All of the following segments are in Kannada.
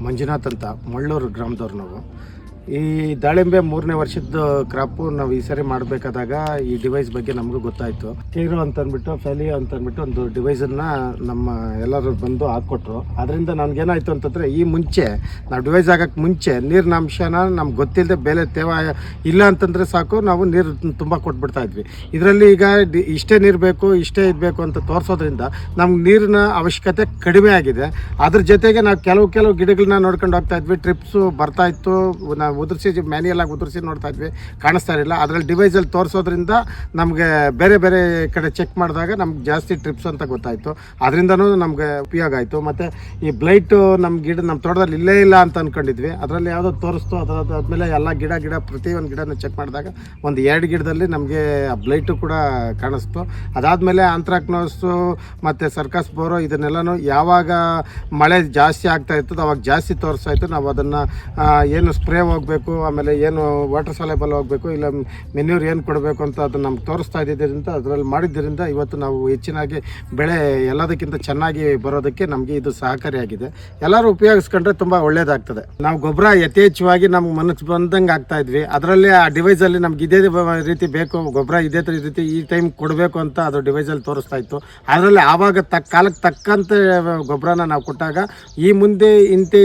ಮಂಜುನಾಥ್ ಅಂತ ಮಳ್ಳೂರು ಗ್ರಾಮದವ್ರು ನಾವು. ಈ ದಾಳಿಂಬೆ 3ನೇ ವರ್ಷದ ಕ್ರಾಪು ನಾವು ಈ ಸರಿ ಮಾಡಬೇಕಾದಾಗ ಈ ಡಿವೈಸ್ ಬಗ್ಗೆ ನಮಗೂ ಗೊತ್ತಾಯಿತು. ಕೀರು ಅಂತ ಅಂದ್ಬಿಟ್ಟು ಫ್ಯಾಲಿಯೋ ಅಂತ ಅಂದ್ಬಿಟ್ಟು ಒಂದು ಡಿವೈಸನ್ನು ನಮ್ಮ ಎಲ್ಲರೂ ಬಂದು ಹಾಕ್ಕೊಟ್ರು. ಅದರಿಂದ ನನಗೇನಾಯಿತು ಅಂತಂದರೆ, ಈ ಮುಂಚೆ ನಾವು ಡಿವೈಸ್ ಆಗೋಕ್ಕೆ ಮುಂಚೆ ನೀರಿನ ಅಂಶನ ನಮ್ಗೆ ಗೊತ್ತಿಲ್ಲದೆ ಬೇರೆ ತೇವ ಇಲ್ಲ ಅಂತಂದರೆ ಸಾಕು, ನಾವು ನೀರು ತುಂಬ ಕೊಟ್ಬಿಡ್ತಾ ಇದ್ವಿ. ಇದರಲ್ಲಿ ಈಗ ಇಷ್ಟೇ ನೀರು ಬೇಕು, ಇಷ್ಟೇ ಇರಬೇಕು ಅಂತ ತೋರಿಸೋದ್ರಿಂದ ನಮ್ಗೆ ನೀರಿನ ಅವಶ್ಯಕತೆ ಕಡಿಮೆ ಆಗಿದೆ. ಅದ್ರ ಜೊತೆಗೆ ನಾವು ಕೆಲವು ಗಿಡಗಳನ್ನ ನೋಡ್ಕೊಂಡು ಹೋಗ್ತಾ ಇದ್ವಿ. ಟ್ರಿಪ್ಸು ಬರ್ತಾಯಿತ್ತು, ನಾವು ಉದುರಿಸಿ ಮ್ಯಾನ್ಯಲ್ ಆಗಿ ಉದುರಿಸಿ ನೋಡ್ತಾ ಇದ್ವಿ, ಕಾಣಿಸ್ತಾ ಇರಲಿಲ್ಲ. ಅದರಲ್ಲಿ ಡಿವೈಸಲ್ಲಿ ತೋರಿಸೋದ್ರಿಂದ ನಮಗೆ ಬೇರೆ ಕಡೆ ಚೆಕ್ ಮಾಡಿದಾಗ ನಮ್ಗೆ ಜಾಸ್ತಿ ಟ್ರಿಪ್ಸ್ ಅಂತ ಗೊತ್ತಾಯಿತು. ಅದರಿಂದನೂ ನಮಗೆ ಉಪಯೋಗ ಆಯಿತು. ಮತ್ತು ಈ ಬ್ಲೈಟು ನಮ್ಮ ತೋಟದಲ್ಲಿ ಇಲ್ಲೇ ಇಲ್ಲ ಅಂತ ಅಂದ್ಕೊಂಡಿದ್ವಿ. ಅದರಲ್ಲಿ ಯಾವುದೋ ತೋರಿಸ್ತು. ಅದಾದಮೇಲೆ ಎಲ್ಲ ಗಿಡ ಪ್ರತಿಯೊಂದು ಗಿಡನ ಚೆಕ್ ಮಾಡಿದಾಗ ಒಂದು 2 ಗಿಡದಲ್ಲಿ ನಮಗೆ ಆ ಬ್ಲೈಟು ಕೂಡ ಕಾಣಿಸ್ತು. ಅದಾದಮೇಲೆ ಆಂಥ್ರಾಕ್ನೋಸು ಮತ್ತು ಸರ್ಕಸ್ ಬೋರೋ ಇದನ್ನೆಲ್ಲನೂ ಯಾವಾಗ ಮಳೆ ಜಾಸ್ತಿ ಆಗ್ತಾ ಇರ್ತದೆ ಅವಾಗ ಜಾಸ್ತಿ ತೋರಿಸ್ತಾ ಇತ್ತು. ನಾವು ಅದನ್ನು ಏನು ಸ್ಪ್ರೇ ಹೋಗಬೇಕು, ಆಮೇಲೆ ಏನು ವಾಟರ್ ಸಾಲೇಬಲ್ ಹೋಗಬೇಕು, ಇಲ್ಲ ಮೆನ್ಯೂರ್ ಏನು ಕೊಡಬೇಕು ಅಂತ ಅದನ್ನು ನಮ್ಗೆ ತೋರಿಸ್ತಾ ಇದ್ದಿದ್ದರಿಂದ, ಅದರಲ್ಲಿ ಮಾಡಿದ್ದರಿಂದ ಇವತ್ತು ನಾವು ಹೆಚ್ಚಿನಾಗಿ ಬೆಳೆ ಎಲ್ಲದಕ್ಕಿಂತ ಚೆನ್ನಾಗಿ ಬರೋದಕ್ಕೆ ನಮಗೆ ಇದು ಸಹಕಾರಿಯಾಗಿದೆ. ಎಲ್ಲರೂ ಉಪಯೋಗಿಸ್ಕೊಂಡ್ರೆ ತುಂಬ ಒಳ್ಳೆಯದಾಗ್ತದೆ. ನಾವು ಗೊಬ್ಬರ ಯಥೇಚ್ಛವಾಗಿ ನಮ್ಗೆ ಮನಸ್ಸು ಬಂದಂಗೆ ಆಗ್ತಾ ಇದ್ವಿ. ಅದರಲ್ಲಿ ಆ ಡಿವೈಸಲ್ಲಿ ನಮ್ಗೆ ಇದೇ ರೀತಿ ಬೇಕು, ಗೊಬ್ಬರ ಇದೇ ರೀತಿ ಈ ಟೈಮ್ ಕೊಡಬೇಕು ಅಂತ ಅದು ಡಿವೈಸಲ್ಲಿ ತೋರಿಸ್ತಾ ಇತ್ತು. ಅದರಲ್ಲಿ ಆವಾಗ ಕಾಲಕ್ಕೆ ತಕ್ಕಂತೆ ಗೊಬ್ಬರನ ನಾವು ಕೊಟ್ಟಾಗ ಈ ಮುಂದೆ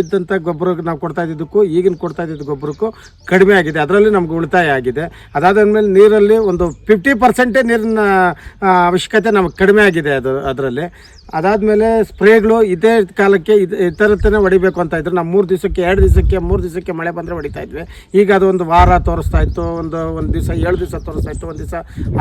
ಇದ್ದಂಥ ಗೊಬ್ಬರ ನಾವು ಕೊಡ್ತಾ ಇದ್ದಿದ್ದಕ್ಕೂ ಈಗಿನ ಕೊಡ್ತಾ ಇದ್ದಿದ್ದು ಗೊಬ್ಬರಕ್ಕೂ ಕಡಿಮೆ ಆಗಿದೆ. ಅದರಲ್ಲಿ ನಮ್ಗೆ ಉಳಿತಾಯ ಆಗಿದೆ. ಅದಾದ್ಮೇಲೆ ನೀರಲ್ಲಿ ಒಂದು 50% ನೀರಿನ ಅವಶ್ಯಕತೆ ನಮಗೆ ಕಡಿಮೆ ಆಗಿದೆ ಅದರಲ್ಲಿ. ಅದಾದಮೇಲೆ ಸ್ಪ್ರೇಗಳು ಇದೇ ಕಾಲಕ್ಕೆ ಇತರತ್ತೇ ಹೊಡಿಬೇಕು ಅಂತ ಇದ್ರು. ನಾವು 3 ದಿವಸಕ್ಕೆ 2 ದಿವಸಕ್ಕೆ 3 ದಿವಸಕ್ಕೆ ಮಳೆ ಬಂದರೆ ಹೊಡಿತಾ ಇದ್ವಿ. ಈಗ ಅದು ಒಂದು ವಾರ ತೋರಿಸ್ತಾ ಇತ್ತು, ಒಂದು ದಿವಸ 7 ದಿವಸ ತೋರಿಸ್ತಾ ಇತ್ತು, ಒಂದು ದಿವಸ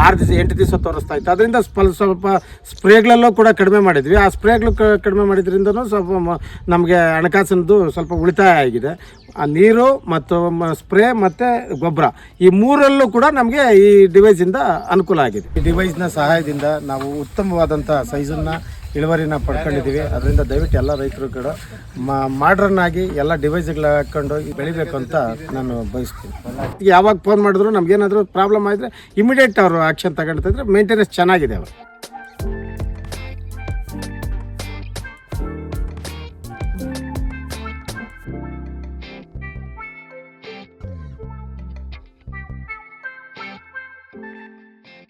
6 ದಿವಸ 8 ದಿವಸ ತೋರಿಸ್ತಾ ಇತ್ತು. ಅದರಿಂದ ಸ್ವಲ್ಪ ಸ್ಪ್ರೇಗಳಲ್ಲೂ ಕೂಡ ಕಡಿಮೆ ಮಾಡಿದ್ವಿ. ಆ ಸ್ಪ್ರೇಗಳು ಕಡಿಮೆ ಮಾಡಿದ್ರಿಂದನೂ ಸ್ವಲ್ಪ ನಮಗೆ ಹಣಕಾಸಿನದು ಸ್ವಲ್ಪ ಉಳಿತಾಯ ಆಗಿದೆ. ಆ ನೀರು ಮತ್ತು ಸ್ಪ್ರೇ ಮತ್ತು ಗೊಬ್ಬರ ಈ 3ರಲ್ಲೂ ಕೂಡ ನಮಗೆ ಈ ಡಿವೈಸಿಂದ ಅನುಕೂಲ ಆಗಿದೆ. ಈ ಡಿವೈಸ್ನ ಸಹಾಯದಿಂದ ನಾವು ಉತ್ತಮವಾದಂಥ ಸೈಜನ್ನು ಇಳುವರಿನ ಪಡ್ಕೊಂಡಿದ್ದೀವಿ. ಅದರಿಂದ ದಯವಿಟ್ಟು ಎಲ್ಲ ರೈತರು ಕೂಡ ಮಾಡ್ರನ್ ಆಗಿ ಎಲ್ಲ ಡಿವೈಸ್ಗಳು ಹಾಕ್ಕೊಂಡು ಬೆಳಿಬೇಕು ಅಂತ ನಾನು ಬಯಸ್ತೀನಿ. ಯಾವಾಗ ಫೋನ್ ಮಾಡಿದ್ರು ನಮಗೇನಾದರೂ ಪ್ರಾಬ್ಲಮ್ ಆದರೆ ಇಮಿಡಿಯೇಟ್ ಅವರು ಆ್ಯಕ್ಷನ್ ತಗೊಂಡಿದ್ರೆ ಮೇಂಟೆನೆನ್ಸ್ ಚೆನ್ನಾಗಿದೆ ಅವರು.